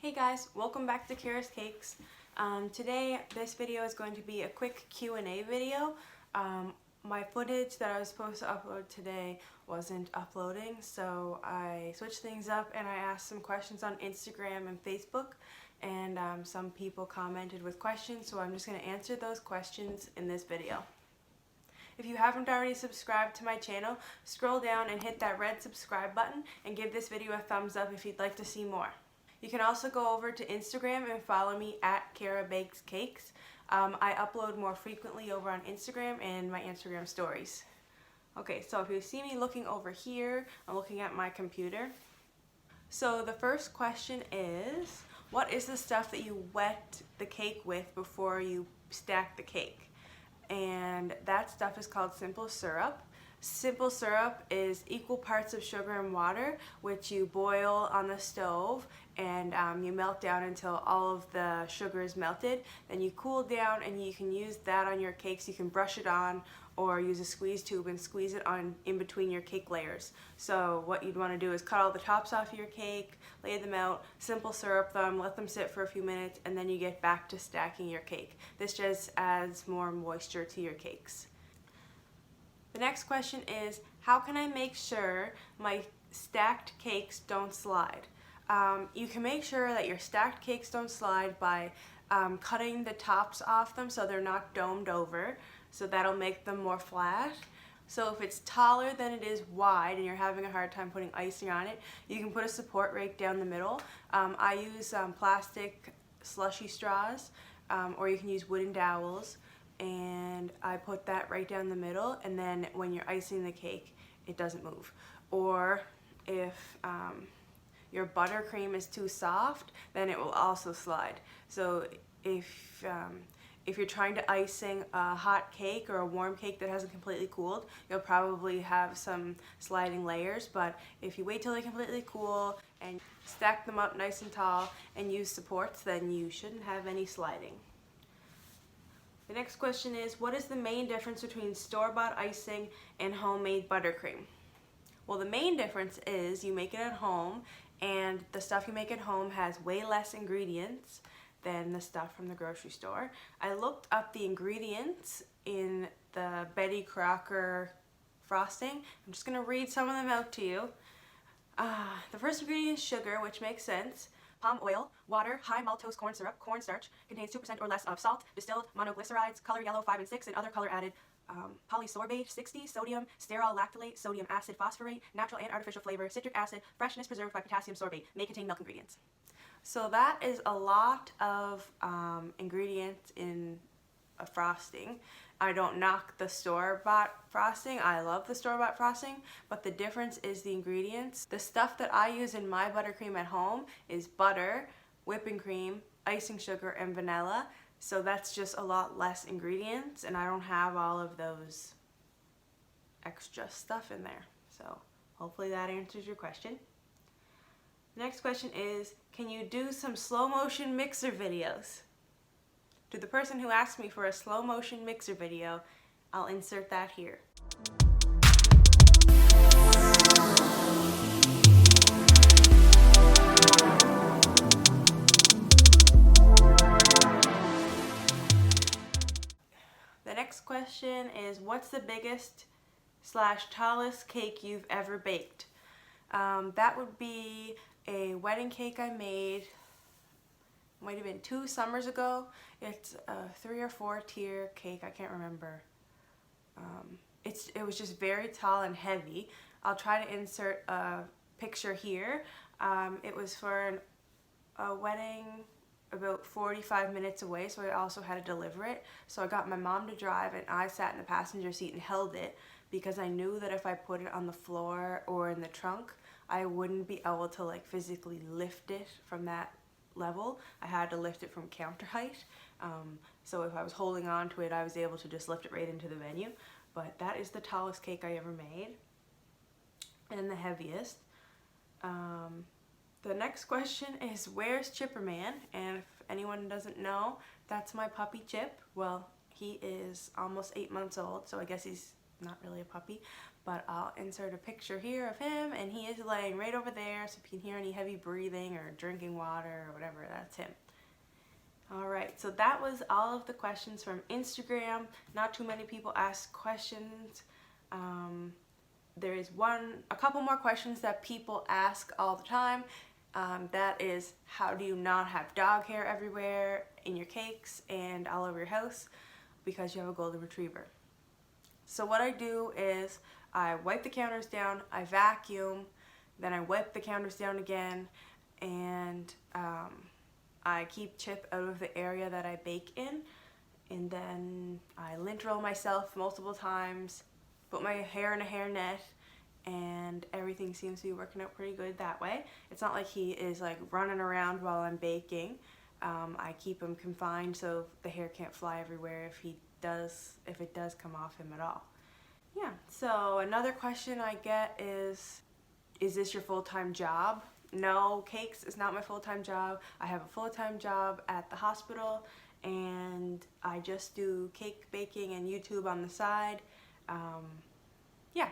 Hey guys, welcome back to Cara's Cakes. Today this video is going to be a quick Q&A video. My footage that I was supposed to upload today wasn't uploading, so I switched things up and I asked some questions on Instagram and Facebook, and some people commented with questions, so I'm just going to answer those questions in this video. If you haven't already subscribed to my channel, scroll down and hit that red subscribe button and give this video a thumbs up if you'd like to see more. You can also go over to Instagram and follow me at Cara Bakes Cakes. I upload more frequently over on Instagram and my Instagram stories. Okay, so if you see me looking over here, I'm looking at my computer. So the first question is, what is the stuff that you wet the cake with before you stack the cake? And that stuff is called simple syrup. Simple syrup is equal parts of sugar and water, which you boil on the stove, and you melt down until all of the sugar is melted. Then you cool down and you can use that on your cakes. You can brush it on or use a squeeze tube and squeeze it on in between your cake layers. So what you'd want to do is cut all the tops off your cake, lay them out, simple syrup them, let them sit for a few minutes, and then you get back to stacking your cake. This just adds more moisture to your cakes. The next question is, how can I make sure my stacked cakes don't slide? You can make sure that your stacked cakes don't slide by cutting the tops off them so they're not domed over, so that'll make them more flat. So if it's taller than it is wide and you're having a hard time putting icing on it, you can put a support right down the middle. I use plastic slushy straws, or you can use wooden dowels, and I put that right down the middle, and then when you're icing the cake it doesn't move. Or if your buttercream is too soft, then it will also slide. So if you're trying to icing a hot cake or a warm cake that hasn't completely cooled, you'll probably have some sliding layers, but if you wait till they completely cool and stack them up nice and tall and use supports, then you shouldn't have any sliding. The next question is, what is the main difference between store-bought icing and homemade buttercream? Well, the main difference is you make it at home, and the stuff you make at home has way less ingredients than the stuff from the grocery store. I looked up the ingredients in the Betty Crocker frosting. I'm just going to read some of them out to you. The first ingredient is sugar, which makes sense. Palm oil, water, high maltose corn syrup, cornstarch, contains 2% or less of salt, distilled monoglycerides, color yellow 5 and 6, and other color added, polysorbate 60, sodium, sterol lactylate, sodium acid phosphorate, natural and artificial flavor, citric acid, freshness preserved by potassium sorbate, may contain milk ingredients. So that is a lot of ingredients in a frosting. I don't knock the store-bought frosting. I love the store-bought frosting, but the difference is the ingredients. The stuff that I use in my buttercream at home is butter, whipping cream, icing sugar, and vanilla. So that's just a lot less ingredients, and I don't have all of those extra stuff in there. So hopefully that answers your question. The next question is, can you do some slow motion mixer videos? To the person who asked me for a slow motion mixer video, I'll insert that here. The next question is, what's the biggest / tallest cake you've ever baked? That would be a wedding cake I made, might have been 2 summers ago. It's a 3 or 4 tier cake, I can't remember. It was just very tall and heavy. I'll try to insert a picture here. It was for a wedding about 45 minutes away, so I also had to deliver it. So I got my mom to drive and I sat in the passenger seat and held it, because I knew that if I put it on the floor or in the trunk, I wouldn't be able to like physically lift it from that level. I had to lift it from counter height. So if I was holding on to it, I was able to just lift it right into the venue. But that is the tallest cake I ever made, and the heaviest. The next question is, where's Chipperman? And if anyone doesn't know, that's my puppy Chip. Well, he is almost 8 months old, so I guess he's not really a puppy. but I'll insert a picture here of him, and he is laying right over there, so if you can hear any heavy breathing or drinking water or whatever, that's him. Alright, so that was all of the questions from Instagram. Not too many people asked questions. There is a couple more questions that people ask all the time. That is, how do you not have dog hair everywhere in your cakes and all over your house because you have a golden retriever? So what I do is I wipe the counters down, I vacuum, then I wipe the counters down again, and I keep chip out of the area that I bake in, and then I lint roll myself multiple times, put my hair in a hairnet, and everything seems to be working out pretty good that way. It's not like he is like running around while I'm baking. I keep him confined so the hair can't fly everywhere if it does come off him at all. Yeah, so another question I get is this your full-time job? No, cakes is not my full-time job. I have a full-time job at the hospital, and I just do cake baking and YouTube on the side. Yeah.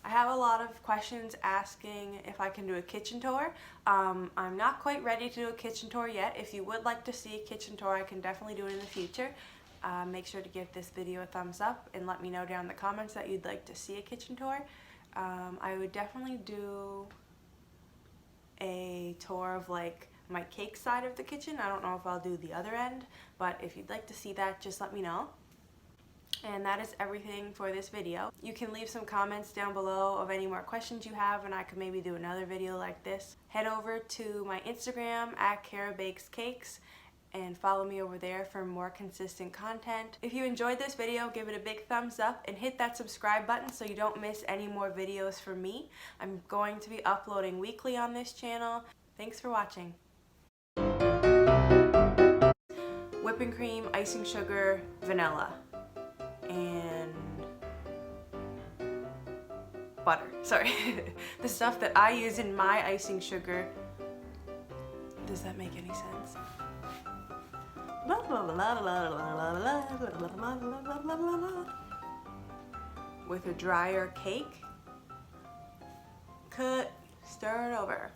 I have a lot of questions asking if I can do a kitchen tour. I'm not quite ready to do a kitchen tour yet. If you would like to see a kitchen tour, I can definitely do it in the future. Make sure to give this video a thumbs up and let me know down in the comments that you'd like to see a kitchen tour. I would definitely do a tour of like my cake side of the kitchen. I don't know if I'll do the other end, but if you'd like to see that, just let me know. And that is everything for this video. You can leave some comments down below of any more questions you have, and I could maybe do another video like this. Head over to my Instagram at Cara Bakes Cakes and follow me over there for more consistent content. If you enjoyed this video, give it a big thumbs up and hit that subscribe button so you don't miss any more videos from me. I'm going to be uploading weekly on this channel. Thanks for watching. Whipping cream, icing sugar, vanilla, and butter. Sorry. The stuff that I use in my icing sugar. Does that make any sense? With a drier cake, cut, stir it over.